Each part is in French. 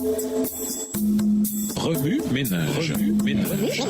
Remue ménage. Remue ménage.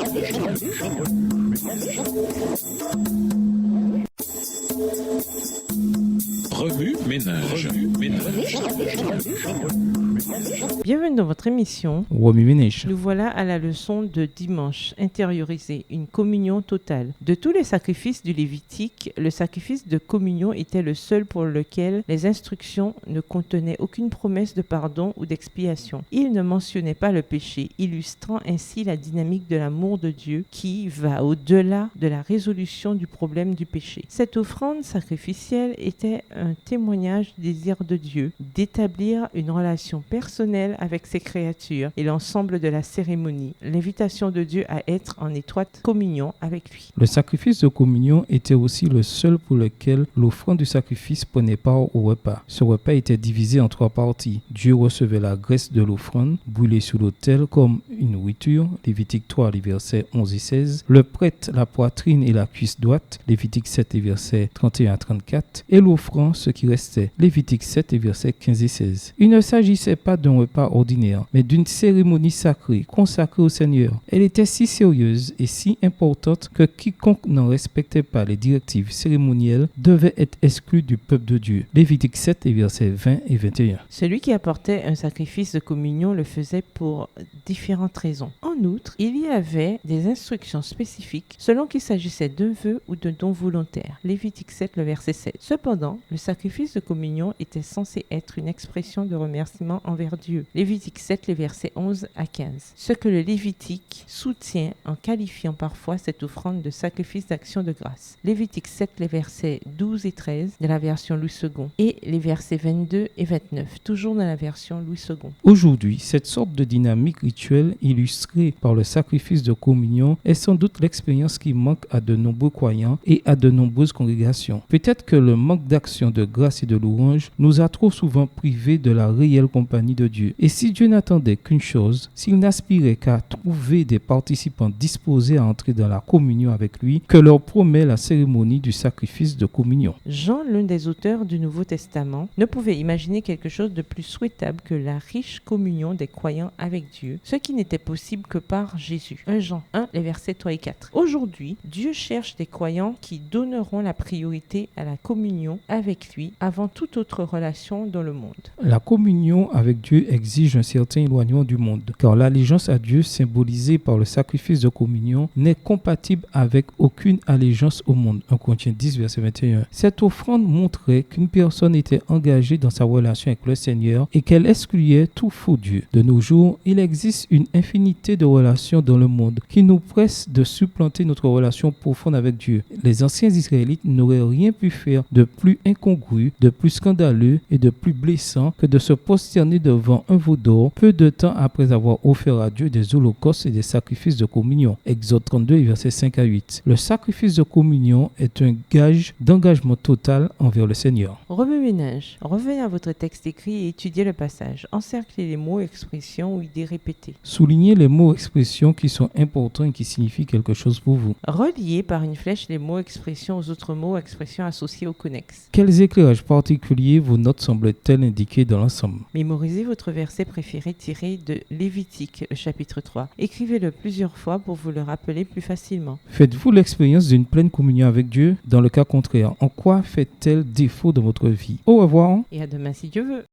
Bienvenue dans votre émission. Remue ménage. Nous voilà à la leçon de dimanche, intérioriser une communion totale. De tous les sacrifices du Lévitique, le sacrifice de communion était le seul pour lequel les instructions ne contenaient aucune promesse de pardon ou d'expiation. Il ne mentionnait pas le péché, illustrant ainsi la dynamique de l'amour de Dieu qui va au-delà de la résolution du problème du péché. Cette offrande sacrificielle était un témoignage du désir de Dieu d'établir une relation personnelle avec ses créatures et l'ensemble de la cérémonie, l'invitation de Dieu à être en étroite communion avec lui. Le sacrifice de communion était aussi le seul pour lequel l'offrande du sacrifice prenait part au repas. Ce repas était divisé en 3 parties. Dieu recevait la graisse de l'offrande, brûlée sur l'autel comme une nourriture, Lévitique 3, les versets 11 et 16. Le prêtre, la poitrine et la cuisse droite, Lévitique 7, les versets 31 à 34. Et l'offrande, ce qui restait, Lévitique 7, les versets 15 et 16. Il ne s'agissait pas d'un repas ordinaire, mais d'une cérémonie sacrée, consacrée au Seigneur. Elle était si sérieuse et si importante que quiconque n'en respectait pas les directives cérémonielles devait être exclu du peuple de Dieu. Lévitique 7, les versets 20 et 21. Celui qui apportait un sacrifice de communion le faisait pour différentes raisons. En outre, il y avait des instructions spécifiques selon qu'il s'agissait d'un vœu ou d'un don volontaire. Lévitique 7, le verset 7. Cependant, le sacrifice de communion était censé être une expression de remerciement envers Dieu. Lévitique 7, les versets 11 à 15. Ce que le Lévitique soutient en qualifiant parfois cette offrande de sacrifice d'action de grâce. Lévitique 7, les versets 12 et 13 de la version Louis II et les versets 22 et 29, toujours dans la version Louis II. Aujourd'hui, cette sorte de dynamique rituelle illustrée par le sacrifice de communion est sans doute l'expérience qui manque à de nombreux croyants et à de nombreuses congrégations. Peut-être que le manque d'action de grâce et de louange nous a trop souvent privés de la réelle compagnie de Dieu. Et si Dieu n'attendait qu'une chose, s'il n'aspirait qu'à trouver des participants disposés à entrer dans la communion avec lui, que leur promet la cérémonie du sacrifice de communion. Jean, l'un des auteurs du Nouveau Testament, ne pouvait imaginer quelque chose de plus souhaitable que la riche communion des croyants avec Dieu, ce qui n'était possible que par Jésus. 1 Jean 1, les versets 3 et 4. Aujourd'hui, Dieu cherche des croyants qui donneront la priorité à la communion avec lui avant toute autre relation dans le monde. La communion avec Dieu exige un certain éloignement du monde, car l'allégeance à Dieu symbolisée par le sacrifice de communion n'est compatible avec aucune allégeance au monde. 1 Corinthiens 10, verset 21. Cette offrande montrait qu'une personne était engagée dans sa relation avec le Seigneur et qu'elle excluait tout faux Dieu. De nos jours, il existe une infinité de relations dans le monde qui nous pressent de supplanter notre relation profonde avec Dieu. Les anciens Israélites n'auraient rien pu faire de plus incongru, de plus scandaleux et de plus blessant que de se prosterner devant un veau d'or peu de temps après avoir offert à Dieu des holocaustes et des sacrifices de communion. Exode 32, versets 5 à 8. Le sacrifice de communion est un gage d'engagement total envers le Seigneur. Remue ménage. Revenez à votre texte écrit et étudiez le passage. Encerclez les mots, expressions ou idées répétées. Soulignez les mots expressions qui sont importants et qui signifient quelque chose pour vous. Reliez par une flèche les mots expressions aux autres mots expressions associés au connexe. Quels éclairages particuliers vos notes semblent-elles indiquer dans l'ensemble? Mémorisez votre verset préféré tiré de Lévitique, le chapitre 3. Écrivez-le plusieurs fois pour vous le rappeler plus facilement. Faites-vous l'expérience d'une pleine communion avec Dieu? Dans le cas contraire, en quoi fait-elle défaut dans votre vie? Au revoir. Et à demain si Dieu veut.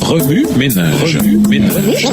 Remue ménage. Remue ménage.